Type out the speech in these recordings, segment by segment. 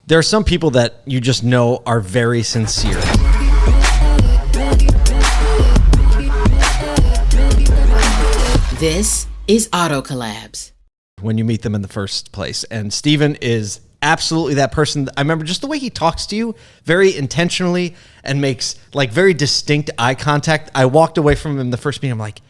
There are some people that you just know are very sincere. This is Auto Collabs. When you meet them in the first place. And Steven is absolutely that person. I remember just the way he talks to you very intentionally and makes like very distinct eye contact. I walked away from him the first meeting. I'm like,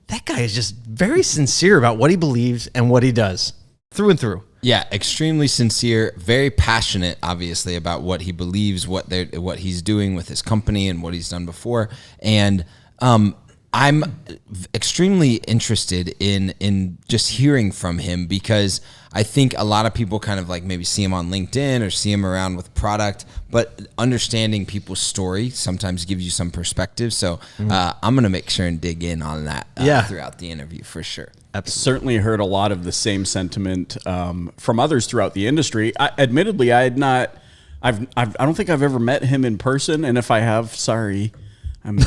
that guy is just very sincere about what he believes and what he does through and through. Yeah, extremely sincere, very passionate, obviously, about what he believes, what he's doing with his company and what he's done before. And I'm extremely interested in just hearing from him, because I think a lot of people kind of like maybe see him on LinkedIn or see him around with product, but understanding people's story sometimes gives you some perspective. So I'm going to make sure and dig in on that throughout the interview for sure. Absolutely. Certainly heard a lot of the same sentiment from others throughout the industry. Admittedly, I don't think I've ever met him in person, and if I have, sorry. I'm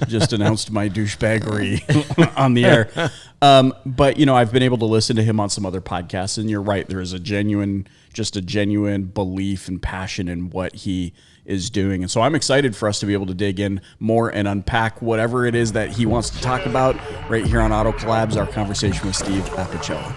just announced my douchebaggery on the air. But, I've been able to listen to him on some other podcasts, and you're right. There is a genuine belief and passion in what he is doing. And so I'm excited for us to be able to dig in more and unpack whatever it is that he wants to talk about right here on Auto Collabs, our conversation with Steve Apicella.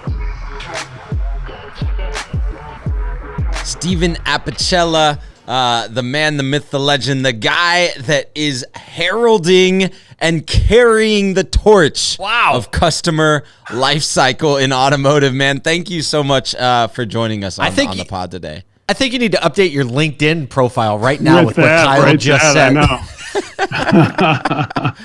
Steven Apicella. The man, the myth, the legend, the guy that is heralding and carrying the torch of customer life cycle in automotive, man. Thank you so much for joining us on the pod today. I think you need to update your LinkedIn profile right now with what Kyle just said. I know.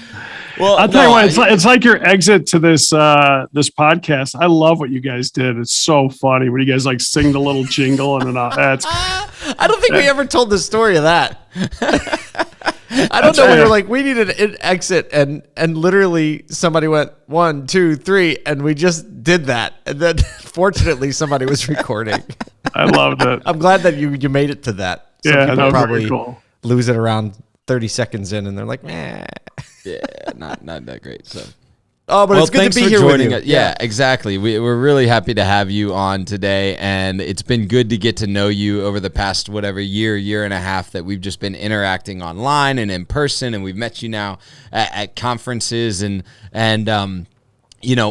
Well, I'll tell you what, it's like your exit to this podcast. I love what you guys did. It's so funny when you guys like sing the little jingle and then I don't think we ever told the story of that. I don't know. We were like, we needed an exit, and literally somebody went 1, 2, 3, and we just did that. And then fortunately somebody was recording. I loved it. I'm glad that you made it to that. Some people probably cool. lose it around 30 seconds in, and they're like, meh. Yeah, not that great. So, but it's good to be here joining with you. Yeah, exactly. We're really happy to have you on today, and it's been good to get to know you over the past year and a half that we've just been interacting online and in person, and we've met you now at conferences and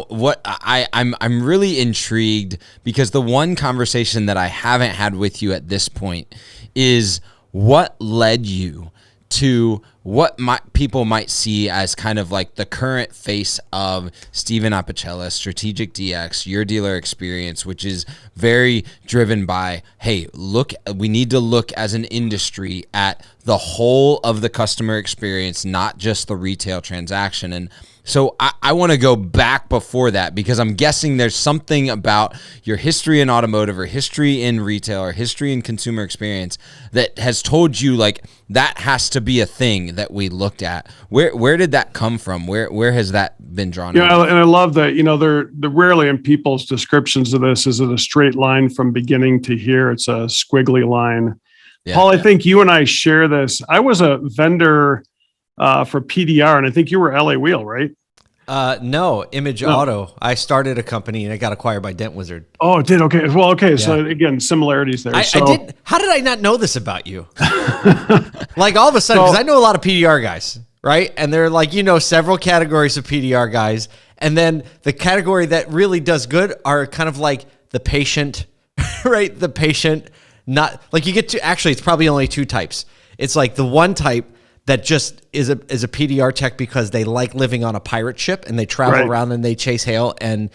what I'm really intrigued, because the one conversation that I haven't had with you at this point is what led you to what people might see as kind of like the current face of Steven Apicella, Strategic DX, your dealer experience, which is very driven by, hey, we need to look as an industry at the whole of the customer experience, not just the retail transaction. And so I want to go back before that, because I'm guessing there's something about your history in automotive or history in retail or history in consumer experience that has told you like that has to be a thing that we looked at. Where did that come from? Where has that been drawn? Yeah, and I love that. They're rarely in people's descriptions of this is it a straight line from beginning to here. It's a squiggly line. Yeah, Paul, I think you and I share this. I was a vendor for PDR, and I think you were LA Wheel, right? No, Image Auto. I started a company and it got acquired by Dent Wizard. Oh, it did? Okay. Well, okay. Yeah. So again, similarities there. I did. How did I not know this about you? Like all of a sudden, because I know a lot of PDR guys, right? And they're like, several categories of PDR guys. And then the category that really does good are kind of like the patient, right? The patient, not like you get to, actually, it's probably only two types. It's like the one type that just is a PDR tech because they like living on a pirate ship and they travel around and they chase hail, and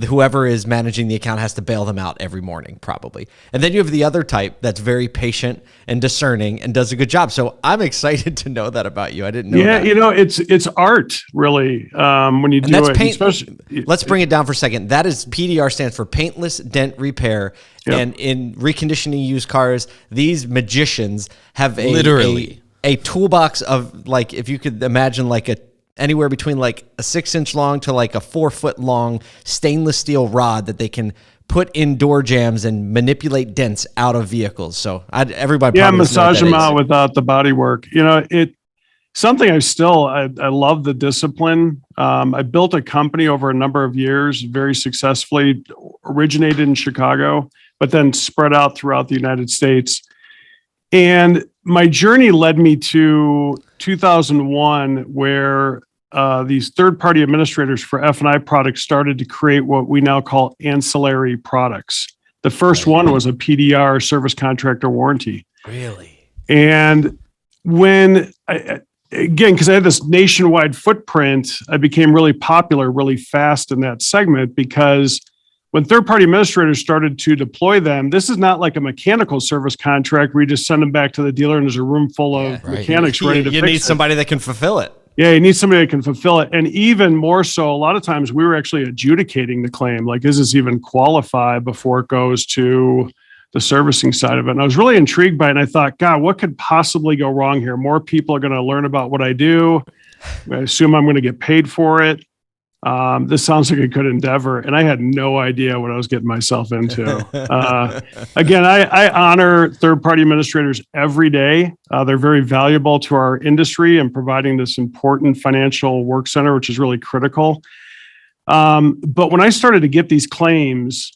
whoever is managing the account has to bail them out every morning probably. And then you have the other type that's very patient and discerning and does a good job. So I'm excited to know that about you. I didn't know that. It's art really when you do it. Let's bring it down for a second. That is PDR stands for paintless dent repair. Yep. And in reconditioning used cars, these magicians have a toolbox of, like, if you could imagine like anywhere between like a 6-inch long to like a 4-foot long stainless steel rod that they can put in door jams and manipulate dents out of vehicles. So everybody massage them out without the body work. Something I love the discipline. I built a company over a number of years, very successfully, originated in Chicago, but then spread out throughout the United States. And my journey led me to 2001, where these third-party administrators for F&I products started to create what we now call ancillary products. The first one was a PDR, service contractor warranty. Really? And when again, because I had this nationwide footprint, I became really popular really fast in that segment, because when third-party administrators started to deploy them, this is not like a mechanical service contract where you just send them back to the dealer and there's a room full of mechanics ready to fix it. You need somebody that can fulfill it. Yeah, you need somebody that can fulfill it. And even more so, a lot of times we were actually adjudicating the claim. Like, does this even qualify before it goes to the servicing side of it? And I was really intrigued by it. And I thought, God, what could possibly go wrong here? More people are going to learn about what I do. I assume I'm going to get paid for it. This sounds like a good endeavor. And I had no idea what I was getting myself into. Again, I honor third-party administrators every day. They're very valuable to our industry and providing this important financial work center, which is really critical. But when I started to get these claims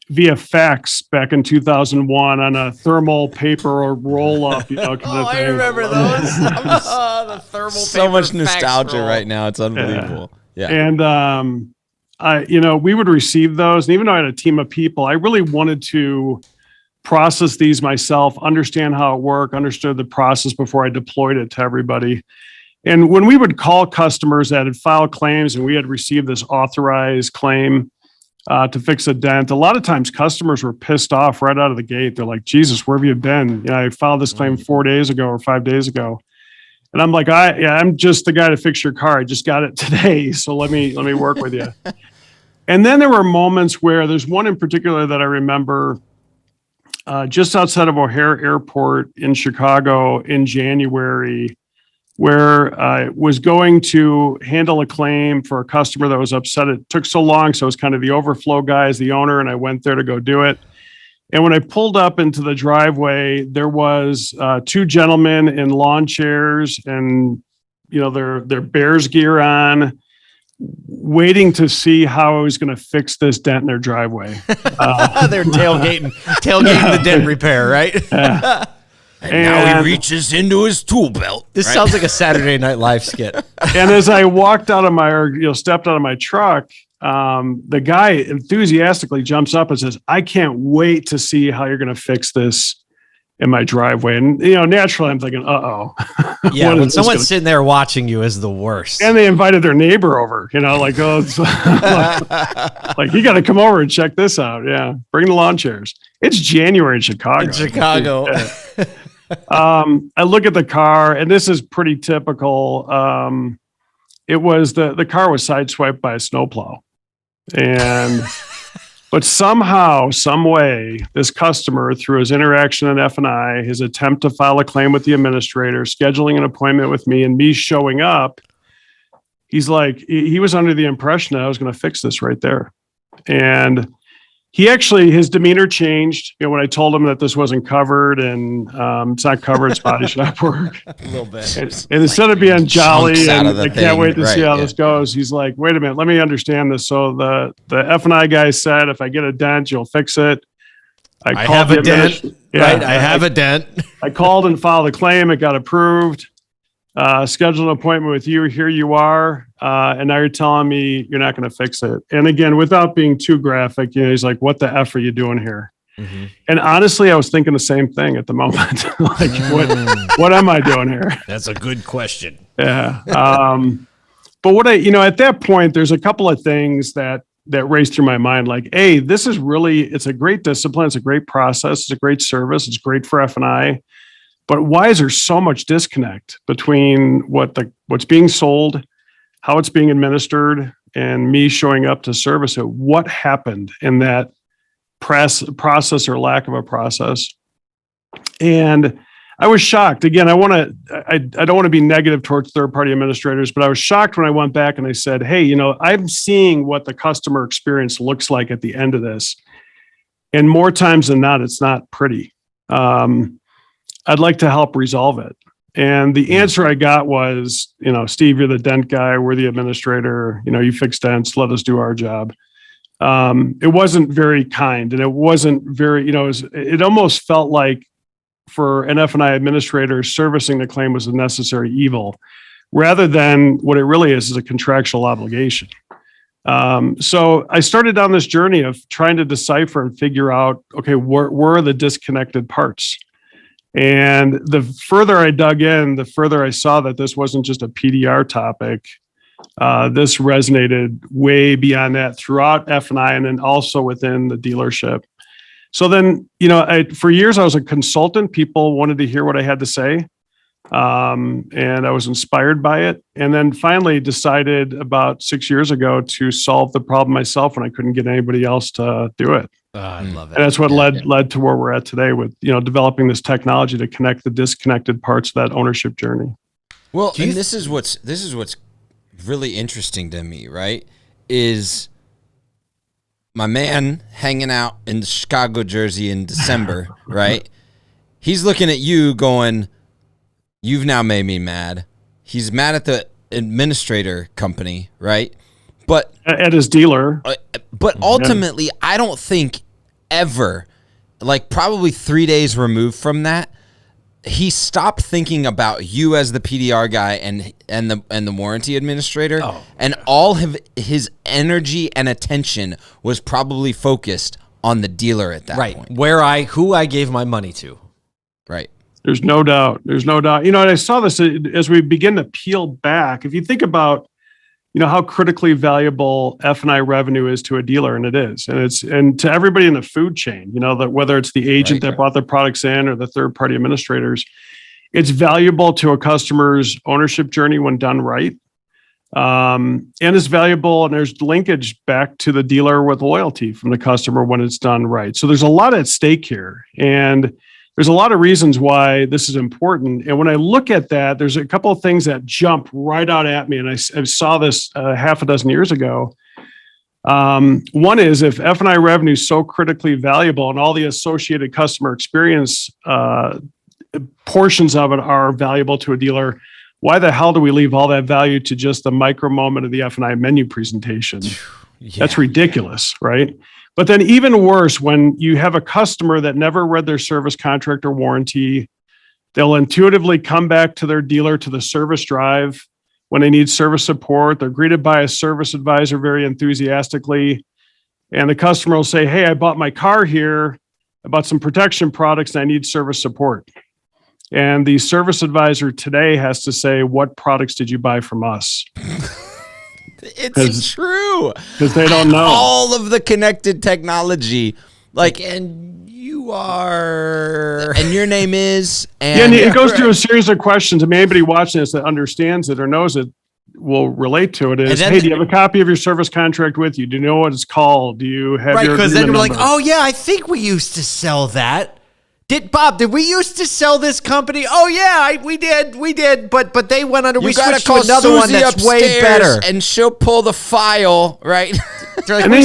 via fax back in 2001 on a thermal paper or roll-up, I remember those. The thermal So paper much fax nostalgia roll. right now. It's unbelievable. Yeah. And we would receive those. And even though I had a team of people, I really wanted to process these myself, understand how it worked, understood the process before I deployed it to everybody. And when we would call customers that had filed claims and we had received this authorized claim to fix a dent, a lot of times customers were pissed off right out of the gate. They're like, Jesus, where have you been? I filed this claim 4 days ago or 5 days ago. And I'm like, I'm just the guy to fix your car. I just got it today. So let me work with you. And then there were moments where there's one in particular that I remember just outside of O'Hare Airport in Chicago in January, where I was going to handle a claim for a customer that was upset. It took so long. So it was kind of the overflow guy as the owner. And I went there to go do it. And when I pulled up into the driveway, there was two gentlemen in lawn chairs and, their Bears gear on, waiting to see how I was going to fix this dent in their driveway. They're tailgating the dent repair, right? And now he reaches into his tool belt. This sounds like a Saturday Night Live skit. And as I walked out of stepped out of my truck, the guy enthusiastically jumps up and says, I can't wait to see how you're going to fix this in my driveway. And, naturally I'm thinking, uh-oh. Yeah, when someone's sitting there watching you is the worst. And they invited their neighbor over, like, it's like, you got to come over and check this out. Yeah. Bring the lawn chairs. It's January in Chicago. I look at the car, and this is pretty typical. It was the car was sideswiped by a snowplow. But somehow, some way, this customer, through his interaction at F&I, his attempt to file a claim with the administrator, scheduling an appointment with me, and me showing up, he's like, he was under the impression that I was going to fix this right there. And his demeanor changed, when I told him that this wasn't covered and it's not covered, it's body shop work. A little bit. And instead of being jolly and I can't wait to see how this goes, he's like, wait a minute, let me understand this. So the F&I guy said, if I get a dent, you'll fix it. I have a dent. Right. I have a dent. I called and filed a claim. It got approved. Scheduled an appointment with you. Here you are. And now you're telling me you're not going to fix it. And again, without being too graphic, he's like, what the F are you doing here? Mm-hmm. And honestly, I was thinking the same thing at the moment. Like, what am I doing here? That's a good question. Yeah. But what at that point, there's a couple of things that raced through my mind. Like, hey, this is it's a great discipline. It's a great process. It's a great service. It's great for F&I. But why is there so much disconnect between what's being sold, how it's being administered, and me showing up to service it? What happened in that process or lack of a process? And I was shocked. Again, I don't want to be negative towards third-party administrators, but I was shocked when I went back and I said, hey, I'm seeing what the customer experience looks like at the end of this. And more times than not, it's not pretty. I'd like to help resolve it. And the answer I got was, Steve, you're the dent guy. We're the administrator. You fix dents. Let us do our job. it wasn't very kind, and it wasn't very, it almost felt like for an F&I administrator, servicing the claim was a necessary evil rather than what it really is a contractual obligation. So I started down this journey of trying to decipher and figure out, okay, where are the disconnected parts? And the further I dug in, the further I saw that this wasn't just a PDR topic. This resonated way beyond that throughout F&I and then also within the dealership. So then, for years I was a consultant. People wanted to hear what I had to say. And I was inspired by it. And then finally decided about 6 years ago to solve the problem myself when I couldn't get anybody else to do it. I love it. And that's what led to where we're at today with, developing this technology to connect the disconnected parts of that ownership journey. Well, and this is what's really interesting to me, right? Is my man hanging out in the Chicago jersey in December, right? He's looking at you going, "You've now made me mad." He's mad at the administrator company, right? But at his dealer. But ultimately, I don't think ever, like probably 3 days removed from that, he stopped thinking about you as the PDR guy and the warranty administrator, and all of his energy and attention was probably focused on the dealer at that point. Who I gave my money to. Right. There's no doubt. And I saw this as we begin to peel back. If you think about, how critically valuable F&I revenue is to a dealer, and it is, and to everybody in the food chain, that whether it's the agent that bought the products in or the third-party administrators, it's valuable to a customer's ownership journey when done right. And it's valuable, and there's linkage back to the dealer with loyalty from the customer when it's done right. So there's a lot at stake here. And there's a lot of reasons why this is important. And when I look at that, there's a couple of things that jump right out at me. And I saw this half a dozen years ago. One is, if F&I revenue is so critically valuable and all the associated customer experience portions of it are valuable to a dealer, why the hell do we leave all that value to just the micro moment of the F&I menu presentation? That's ridiculous, right? But then even worse, when you have a customer that never read their service contract or warranty, they'll intuitively come back to their dealer to the service drive when they need service support. They're greeted by a service advisor very enthusiastically. And the customer will say, "Hey, I bought my car here. I bought some protection products and I need service support." And the service advisor today has to say, "What products did you buy from us?" It's true. Because they don't know. All of the connected technology. And you are... And your name is... And it goes through a series of questions. I mean, anybody watching this that understands it or knows it will relate to it. Hey, do you have a copy of your service contract with you? Do you know what it's called? Do you have your because then agreement you're like, number? "Oh, yeah, I think we used to sell that. Did we used to sell this company? Oh yeah, we did. But they went under. We switched to another one that's way better, and she'll pull the file, right? And then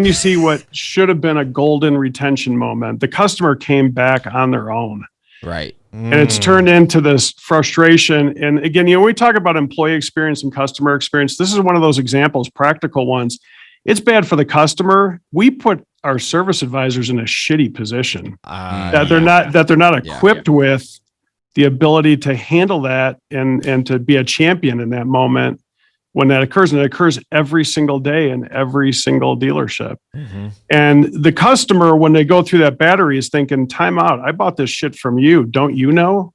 you see what should have been a golden retention moment. The customer came back on their own, right? And it's turned into this frustration. And again, when we talk about employee experience and customer experience, this is one of those examples, practical ones. It's bad for the customer. We put our service advisors in a shitty position that they're not equipped with the ability to handle that and to be a champion in that moment when that occurs. And it occurs every single day in every single dealership. Mm-hmm. And the customer, when they go through that battery, is thinking, "Time out. I bought this shit from you. Don't you know?"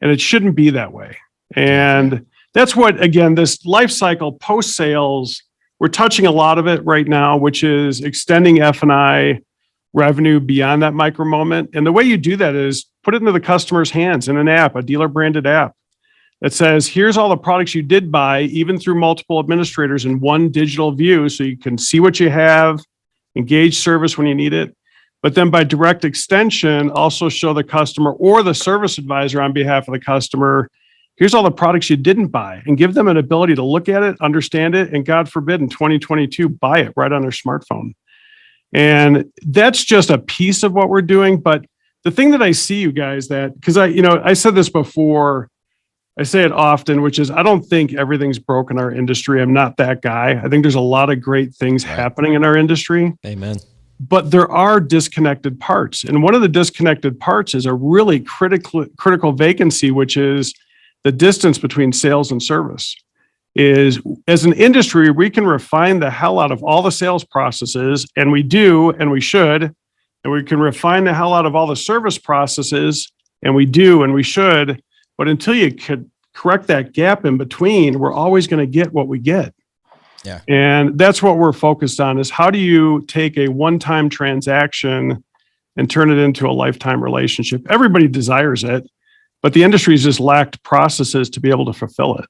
And it shouldn't be that way. And that's what, again, this life cycle post-sales, we're touching a lot of it right now, which is extending F&I revenue beyond that micro moment. And the way you do that is put it into the customer's hands in an app, a dealer branded app that says, "Here's all the products you did buy, even through multiple administrators, in one digital view, so you can see what you have, engage service when you need it." But then by direct extension, also show the customer or the service advisor on behalf of the customer, "Here's all the products you didn't buy," and give them an ability to look at it, understand it, and God forbid in 2022, buy it right on their smartphone. And that's just a piece of what we're doing. But the thing that I see, you guys, because I said this before, I say it often, which is I don't think everything's broken in our industry. I'm not that guy. I think there's a lot of great things happening in our industry. Amen. But there are disconnected parts. And one of the disconnected parts is a really critical vacancy, which is the distance between sales and service. Is as an industry, we can refine the hell out of all the sales processes, and we do, and we should, and we can refine the hell out of all the service processes, and we do, and we should. But until you could correct that gap in between, we're always going to get what we get. Yeah. And that's what we're focused on is how do you take a one-time transaction and turn it into a lifetime relationship? Everybody desires it, but the industry's just lacked processes to be able to fulfill it.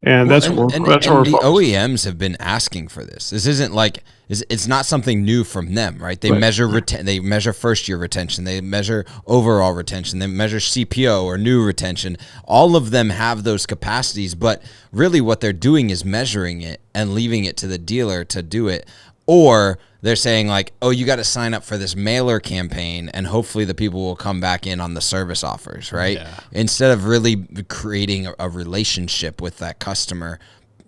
And that's what we're the focused. OEMs have been asking for this. This isn't like it's not something new from them, right? They measure they measure first year retention, they measure overall retention, they measure CPO or new retention. All of them have those capacities, but really what they're doing is measuring it and leaving it to the dealer to do it. Or they're saying like, oh, you got to sign up for this mailer campaign and hopefully the people will come back in on the service offers, right? Yeah. Instead of really creating a relationship with that customer.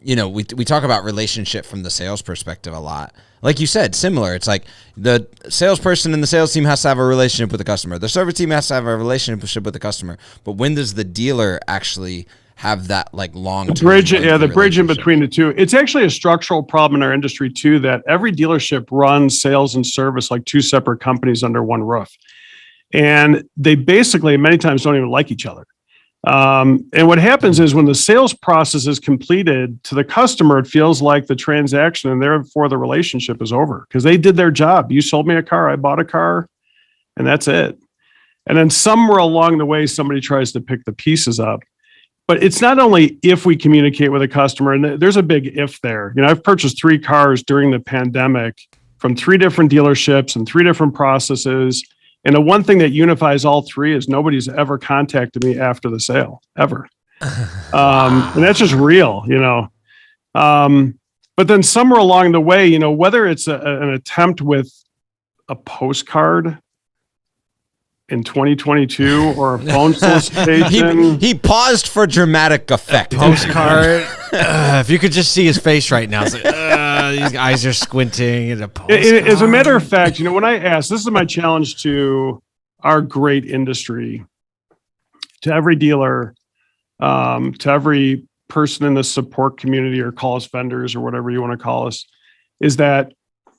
You know, we talk about relationship from the sales perspective a lot. Like you said, similar. It's like the salesperson and the sales team has to have a relationship with the customer. The service team has to have a relationship with the customer. But when does the dealer actually have that like long bridge? Yeah, the bridge in between the two. It's actually a structural problem in our industry too, that every dealership runs sales and service like two separate companies under one roof. And they basically many times don't even like each other. And what happens is when the sales process is completed to the customer, it feels like the transaction and therefore the relationship is over because they did their job. You sold me a car, I bought a car, and that's it. And then somewhere along the way, somebody tries to pick the pieces up. But it's not only if we communicate with a customer, and there's a big if there. You know, I've purchased 3 cars during the pandemic from 3 different dealerships and 3 different processes. And the one thing that unifies all 3 is nobody's ever contacted me after the sale, ever. And that's just real, you know. But then somewhere along the way, you know, whether it's an attempt with a postcard in 2022 or a phone solicitation. He paused for dramatic effect. Postcard. If you could just see his face right now, it's like, these eyes are squinting at a postcard. As a matter of fact, you know, when I ask, this is my challenge to our great industry, to every dealer, to every person in the support community or call us vendors or whatever you want to call us, is that,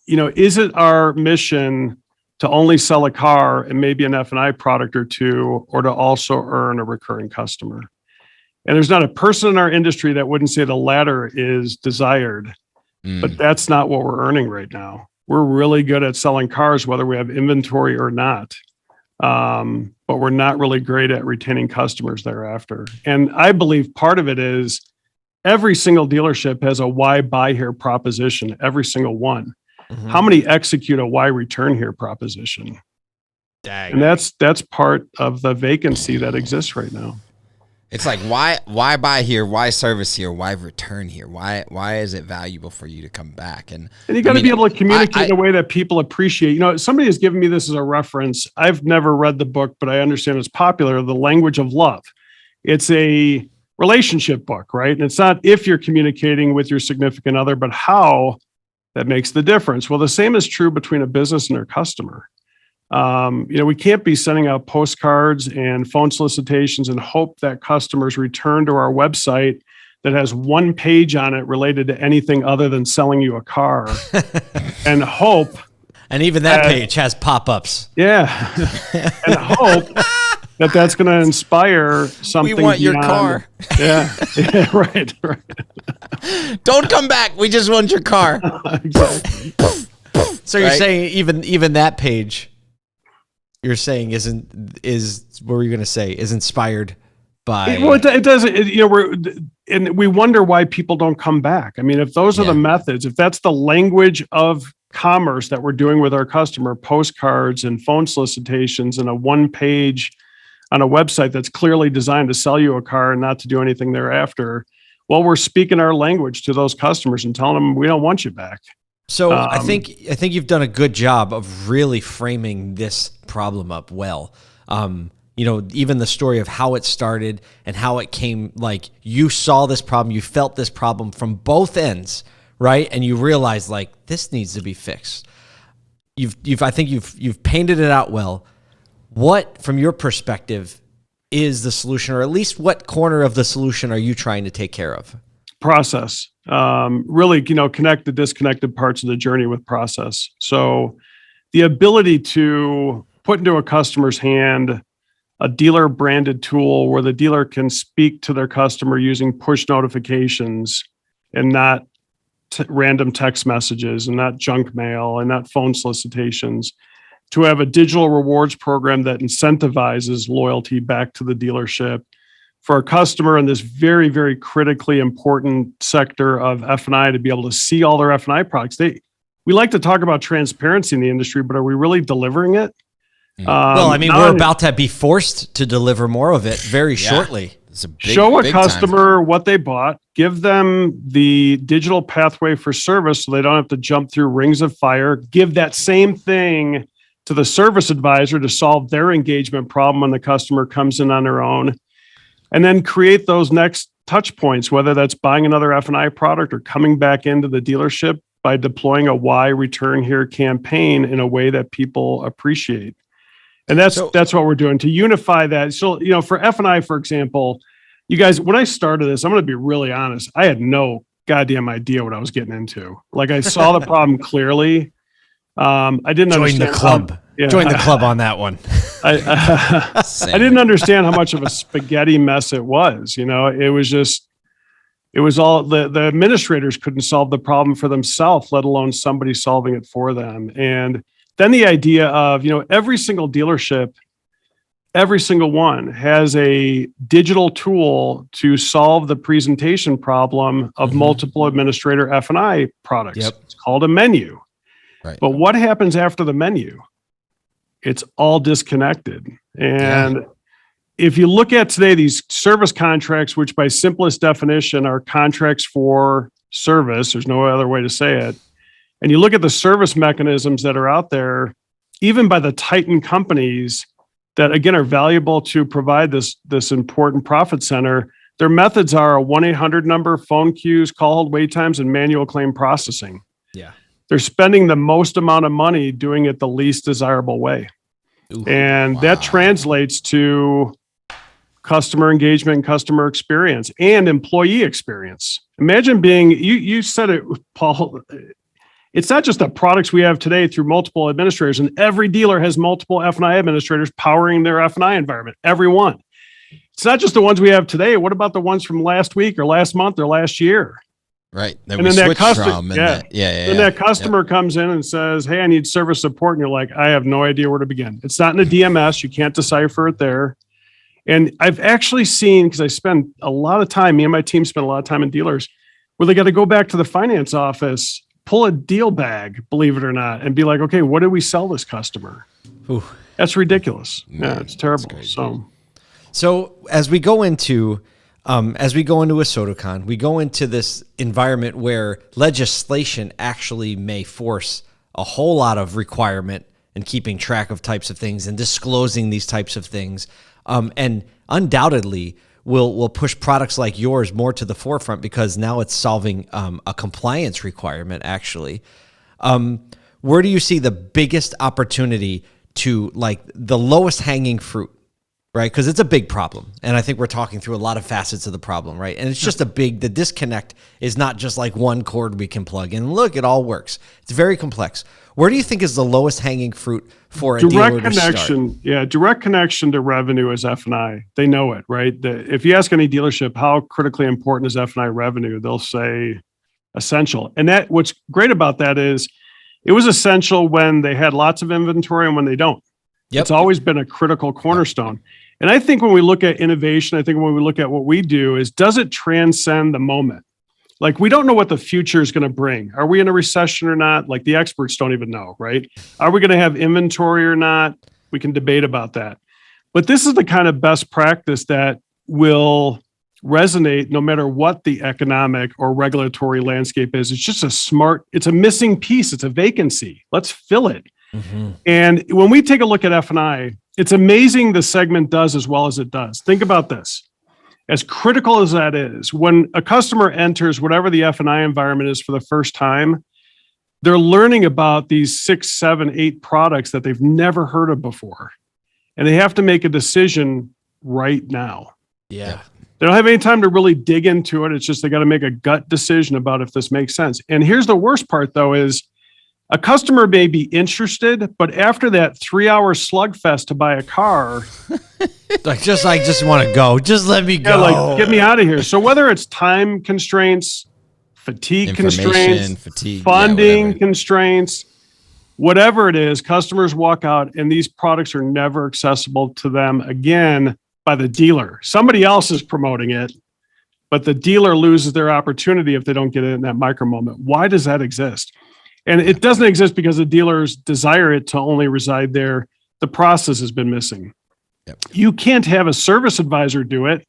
you know, is it our mission to only sell a car and maybe an F&I product or 2, or to also earn a recurring customer? And there's not a person in our industry that wouldn't say the latter is desired, but that's not what we're earning right now. We're really good at selling cars, whether we have inventory or not. But we're not really great at retaining customers thereafter. And I believe part of it is every single dealership has a why buy here proposition, every single one. Mm-hmm. How many execute a why return here proposition? Dang. And that's part of the vacancy that exists right now. It's like why buy here, why service here, why return here, why is it valuable for you to come back? And you got to be able to communicate in a way that people appreciate. You know, somebody has given me this as a reference. I've never read the book, but I understand it's popular. The Language of Love. It's a relationship book, right? And it's not if you're communicating with your significant other, but how that makes the difference. Well, the same is true between a business and their customer. You know, we can't be sending out postcards and phone solicitations and hope that customers return to our website that has 1 page on it related to anything other than selling you a car and hope. And even that page has pop-ups. Yeah. And hope that that's going to inspire something. We want your car. Yeah. Yeah, right. Don't come back. We just want your car. Exactly. So you're saying even that page, you're saying is what were you going to say? Is inspired by? Well, it doesn't. You know, and we wonder why people don't come back. I mean, if those are the methods, if that's the language of commerce that we're doing with our customer, postcards and phone solicitations and a 1 page on a website that's clearly designed to sell you a car and not to do anything thereafter. Well, we're speaking our language to those customers and telling them we don't want you back. So I think you've done a good job of really framing this problem up well. You even the story of how it started and how it came, like you saw this problem, you felt this problem from both ends, right? And you realize like this needs to be fixed. I think you've painted it out well. What, from your perspective, is the solution, or at least what corner of the solution are you trying to take care of? Process. Really, connect the disconnected parts of the journey with process. So the ability to put into a customer's hand a dealer branded tool where the dealer can speak to their customer using push notifications and not random text messages and not junk mail and not phone solicitations, to have a digital rewards program that incentivizes loyalty back to the dealership for a customer in this very, very critically important sector of F&I to be able to see all their F&I products. We like to talk about transparency in the industry, but are we really delivering it? Well, we're about to be forced to deliver more of it very shortly. Show a customer what they bought, give them the digital pathway for service so they don't have to jump through rings of fire, give that same thing to the service advisor to solve their engagement problem when the customer comes in on their own, and then create those next touch points, whether that's buying another F&I product or coming back into the dealership by deploying a why return here campaign in a way that people appreciate. And that's what we're doing to unify that. So, for F&I, for example, you guys, when I started this, I'm going to be really honest. I had no goddamn idea what I was getting into. Like, I saw the problem clearly. I didn't understand. Join the club. Join the club on that one. I didn't understand how much of a spaghetti mess it was. It was all the administrators couldn't solve the problem for themselves, let alone somebody solving it for them. And then the idea of, every single dealership, every single one has a digital tool to solve the presentation problem of multiple administrator F&I products. Yep. It's called a menu. Right. But what happens after the menu? It's all disconnected. And if you look at today, these service contracts, which by simplest definition are contracts for service, there's no other way to say it. And you look at the service mechanisms that are out there, even by the Titan companies that, again, are valuable to provide this important profit center, their methods are a 1-800 number, phone queues, call hold wait times, and manual claim processing. Yeah. They're spending the most amount of money doing it the least desirable way. Ooh, and that translates to customer engagement, customer experience, and employee experience. Imagine being, you said it, Paul, it's not just the products we have today through multiple administrators, and every dealer has multiple F&I administrators powering their F&I environment, every one. It's not just the ones we have today. What about the ones from last week or last month or last year? Right. And then that customer comes in and says, hey, I need service support. And you're like, I have no idea where to begin. It's not in the DMS. You can't decipher it there. And I've actually seen, because I spend a lot of time, me and my team spend a lot of time in dealers, where they got to go back to the finance office, pull a deal bag, believe it or not, and be like, okay, what did we sell this customer? Ooh. That's ridiculous. Yeah, it's terrible. So as we go into ASOTUCon, we go into this environment where legislation actually may force a whole lot of requirement and keeping track of types of things and disclosing these types of things, and undoubtedly will push products like yours more to the forefront because now it's solving a compliance requirement. Actually, where do you see the biggest opportunity to, like, the lowest hanging fruit? Right? Because it's a big problem. And I think we're talking through a lot of facets of the problem, right? And it's just the disconnect is not just like one cord we can plug in. Look, it all works. It's very complex. Where do you think is the lowest hanging fruit for a dealer to start? Yeah, direct connection to revenue is F&I. They know it, right? If you ask any dealership, how critically important is F&I revenue, they'll say essential. And that what's great about that is it was essential when they had lots of inventory and when they don't. Yep. It's always been a critical cornerstone. And I think when we look at innovation, I think when we look at what we do is, does it transcend the moment? Like, we don't know what the future is going to bring. Are we in a recession or not? Like, the experts don't even know, right? Are we going to have inventory or not? We can debate about that. But this is the kind of best practice that will resonate no matter what the economic or regulatory landscape is. It's just it's a missing piece. It's a vacancy. Let's fill it. Mm-hmm. And when we take a look at F&I, it's amazing the segment does as well as it does. Think about this. As critical as that is, when a customer enters whatever the F&I environment is for the first time, they're learning about these 6, 7, 8 products that they've never heard of before. And they have to make a decision right now. Yeah. They don't have any time to really dig into it. It's just they got to make a gut decision about if this makes sense. And here's the worst part, though, is a customer may be interested, but after that 3-hour slugfest to buy a car, I just want to go. Just let me go. Get me out of here. So whether it's time constraints, fatigue constraints, funding constraints, whatever it is, customers walk out and these products are never accessible to them again by the dealer. Somebody else is promoting it, but the dealer loses their opportunity if they don't get it in that micro moment. Why does that exist? And it doesn't exist because the dealers desire it to only reside there. The process has been missing. Yep. You can't have a service advisor do it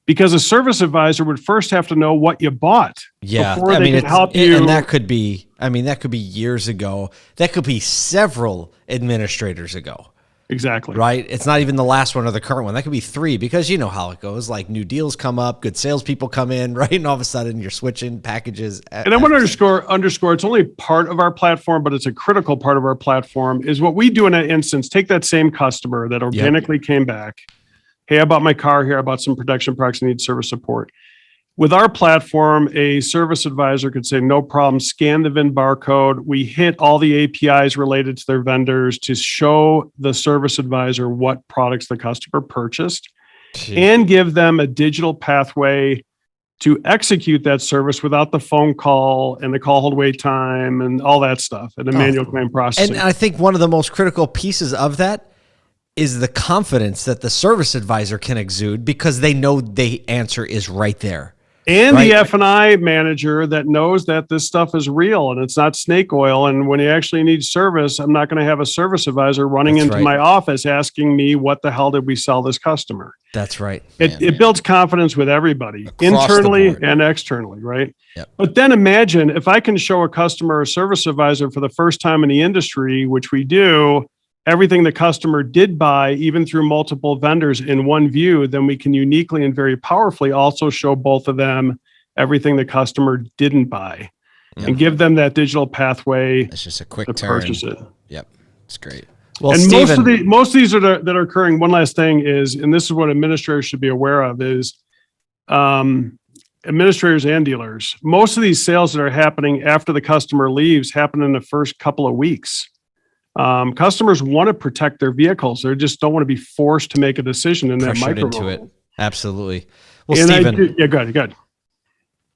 because a service advisor would first have to know what you bought before they can help you. And that could be years ago. That could be several administrators ago. Exactly. Right? It's not even the last one or the current one. That could be 3 because you know how it goes. Like new deals come up, good salespeople come in, right? And all of a sudden you're switching packages. And I want to underscore, it's only part of our platform, but it's a critical part of our platform is what we do in that instance. Take that same customer that organically came back. Hey, I bought my car here. I bought some protection products. I need service support. With our platform, a service advisor could say, no problem, scan the VIN barcode. We hit all the APIs related to their vendors to show the service advisor what products the customer purchased and give them a digital pathway to execute that service without the phone call and the call hold wait time and all that stuff and the manual claim processing. And I think one of the most critical pieces of that is the confidence that the service advisor can exude because they know the answer is right there. And the F&I manager that knows that this stuff is real and it's not snake oil. And when you actually need service, I'm not going to have a service advisor running into my office asking me, what the hell did we sell this customer? That's right. It builds confidence with everybody, internally and externally, right? Yep. But then imagine if I can show a customer a service advisor for the first time in the industry, which we do, everything the customer did buy, even through multiple vendors in one view, then we can uniquely and very powerfully also show both of them everything the customer didn't buy and give them that digital pathway. It's just a quick to turn. Purchase it. Yep. It's great. Well, and Steven, most of these that are occurring. One last thing is, and this is what administrators should be aware of, is administrators and dealers. Most of these sales that are happening after the customer leaves happen in the first couple of weeks. Customers want to protect their vehicles. They just don't want to be forced to make a decision in that micro into moment. it. Absolutely. Well, And Steven, go ahead.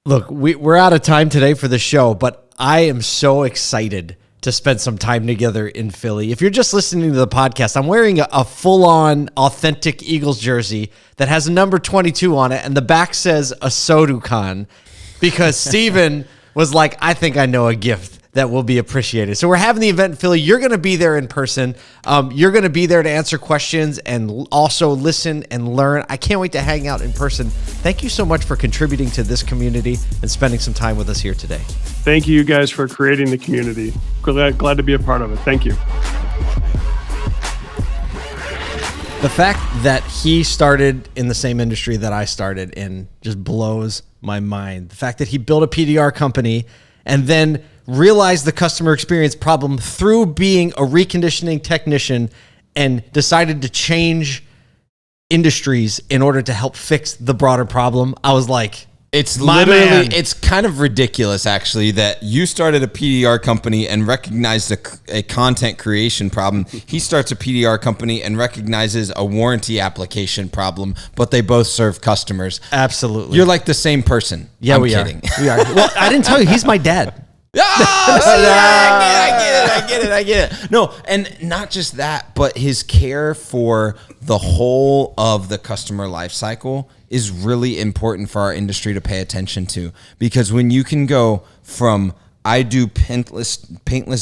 look, we're out of time today for the show, but I am so excited to spend some time together in Philly. If you're just listening to the podcast, I'm wearing a full-on authentic Eagles jersey that has a number 22 on it, and the back says ASOTU Con because Steven was like, I think I know a gift that will be appreciated. So we're having the event in Philly. You're going to be there in person. You're going to be there to answer questions and also listen and learn. I can't wait to hang out in person. Thank you so much for contributing to this community and spending some time with us here today. Thank you guys for creating the community. Glad to be a part of it. Thank you. The fact that he started in the same industry that I started in just blows my mind. The fact that he built a PDR company and then realized the customer experience problem through being a reconditioning technician and decided to change industries in order to help fix the broader problem. I was like, it's literally, it's kind of ridiculous actually that you started a PDR company and recognized a content creation problem. He starts a PDR company and recognizes a warranty application problem, but they both serve customers. Absolutely. You're like the same person. Yeah, we are. Well, I didn't tell you, he's my dad. I get it. No, and not just that, but his care for the whole of the customer life cycle is really important for our industry to pay attention to. Because when you can go from I do paintless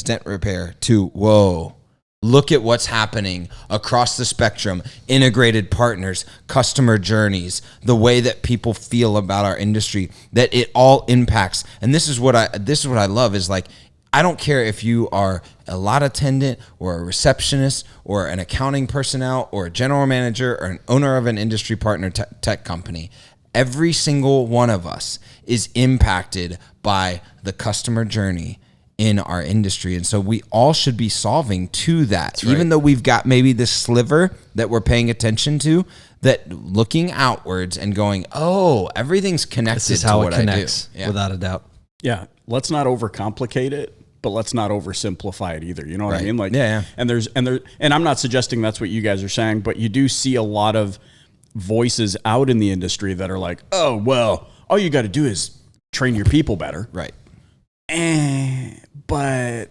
dent repair to whoa, look at what's happening across the spectrum, integrated partners, customer journeys, the way that people feel about our industry, that it all impacts. And this is what I love is like, I don't care if you are a lot attendant or a receptionist or an accounting personnel or a general manager or an owner of an industry partner tech company. Every single one of us is impacted by the customer journey in our industry. And so we all should be solving to that. Even though we've got maybe this sliver that we're paying attention to, that looking outwards and going, oh, everything's connected This is to how what it connects, I do. Yeah. without a doubt. Yeah. Let's not overcomplicate it, but let's not oversimplify it either. You know what I mean? Like, Yeah. And I'm not suggesting that's what you guys are saying, but you do see a lot of voices out in the industry that are like, oh, well, all you got to do is train your people better. Right. But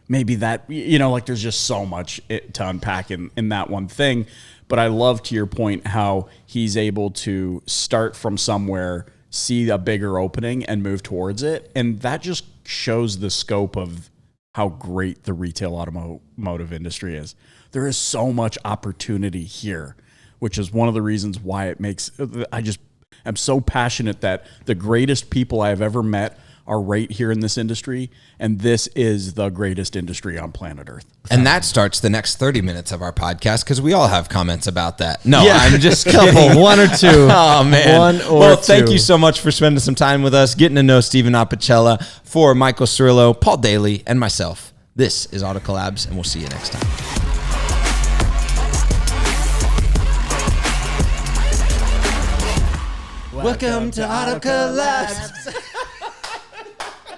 maybe that, like there's just so much to unpack in that one thing. But I love, to your point, how he's able to start from somewhere, see a bigger opening and move towards it. And that just shows the scope of how great the retail automotive industry is. There is so much opportunity here, which is one of the reasons why I'm so passionate that the greatest people I have ever met are right here in this industry, and this is the greatest industry on planet Earth. And that starts the next 30 minutes of our podcast, because we all have comments about that. No, Yeah. I'm just Couple, kidding. one or two. Oh, man. One or well, thank two. you so much for spending some time with us, getting to know Stephen Apicella. For Michael Cirillo, Paul Daly, and myself, this is Auto Collabs, and we'll see you next time. Welcome to Auto Collabs.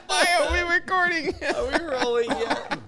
Why are we recording? Are we rolling yet?